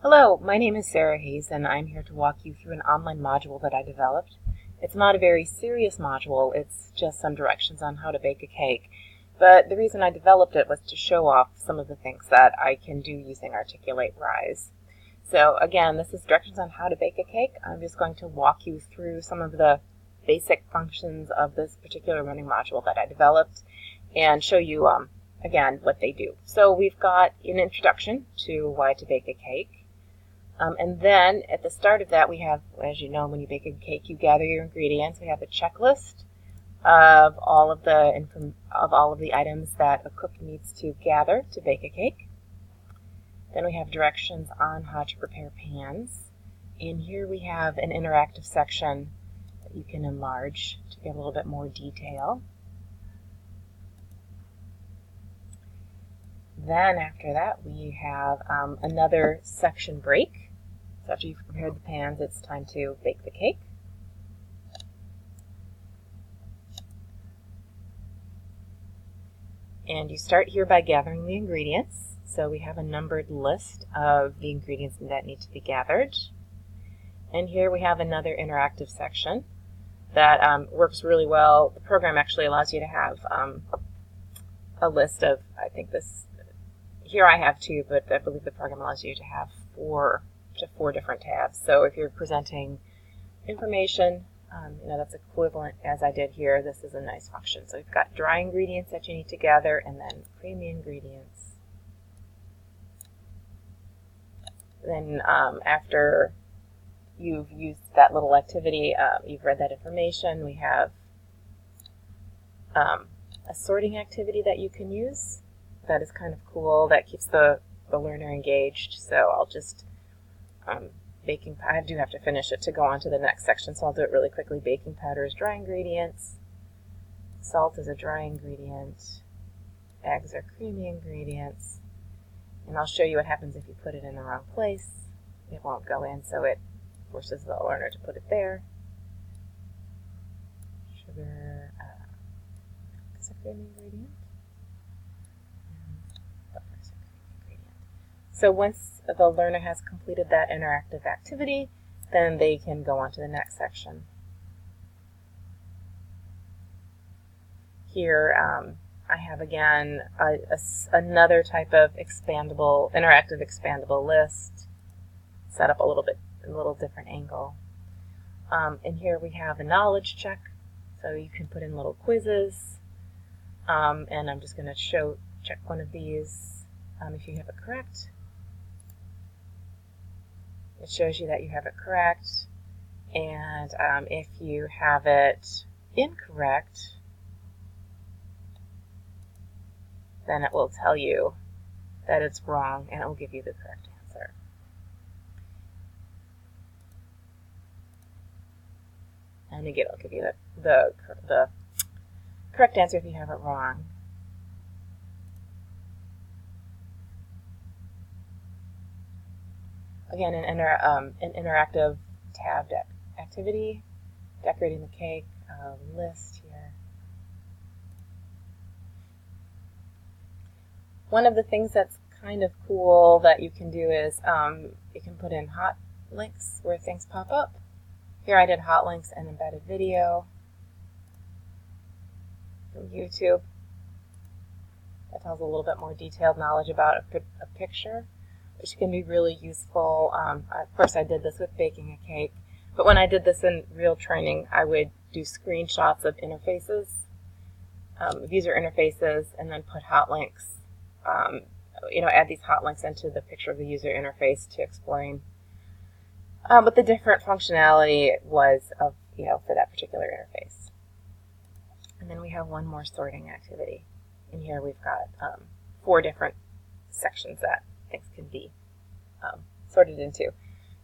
Hello, my name is Sarah Hayes, and I'm here to walk you through an online module that I developed. It's not a very serious module, it's just some directions on how to bake a cake. But the reason I developed it was to show off some of the things that I can do using Articulate Rise. So again, this is directions on how to bake a cake. I'm just going to walk you through some of the basic functions of this particular learning module that I developed and show you, again, what they do. So we've got an introduction to why to bake a cake. And then at the start of that, we have, as you know, when you bake a cake, you gather your ingredients. We have a checklist of all of the items that a cook needs to gather to bake a cake. Then we have directions on how to prepare pans. And here we have an interactive section that you can enlarge to get a little bit more detail. Then after that, we have another section break. So after you've prepared the pans, it's time to bake the cake. And you start here by gathering the ingredients. So we have a numbered list of the ingredients that need to be gathered. And here we have another interactive section that works really well. The program actually allows you to have a list of, here I have two, but I believe the program allows you to have four different tabs. So if you're presenting information, that's equivalent as I did here. This is a nice function. So we've got dry ingredients that you need to gather, and then creamy ingredients. Then after you've used that little activity, you've read that information, we have a sorting activity that you can use. That is kind of cool. That keeps the learner engaged. So I'll just I do have to finish it to go on to the next section, so I'll do it really quickly. Baking powder is dry ingredients. Salt is a dry ingredient. Eggs are creamy ingredients. And I'll show you what happens if you put it in the wrong place. It won't go in, so it forces the learner to put it there. Sugar is a creamy ingredient. So once the learner has completed that interactive activity, then they can go on to the next section. Here I have again another type of interactive expandable list, set up a little different angle. And here we have a knowledge check, so you can put in little quizzes. And I'm just going to check one of these. If you have it correct, it shows you that you have it correct, and if you have it incorrect, then it will tell you that it's wrong, and it will give you the correct answer. And again, it'll give you the correct answer if you have it wrong. Again, an interactive tabbed activity, decorating the cake, list here. One of the things that's kind of cool that you can do is you can put in hot links where things pop up. Here I did hot links and embedded video from YouTube. That tells a little bit more detailed knowledge about a picture, which can be really useful. Of course, I did this with baking a cake, but when I did this in real training, I would do screenshots of interfaces, user interfaces, and then put hot links, add these hot links into the picture of the user interface to explain what the different functionality was for that particular interface. And then we have one more sorting activity. And here we've got 4 different sections that things can be sorted into.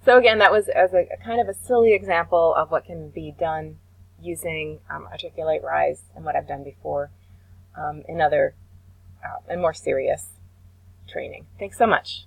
So again, that was as a kind of a silly example of what can be done using Articulate Rise and what I've done before in other and more serious training. Thanks so much.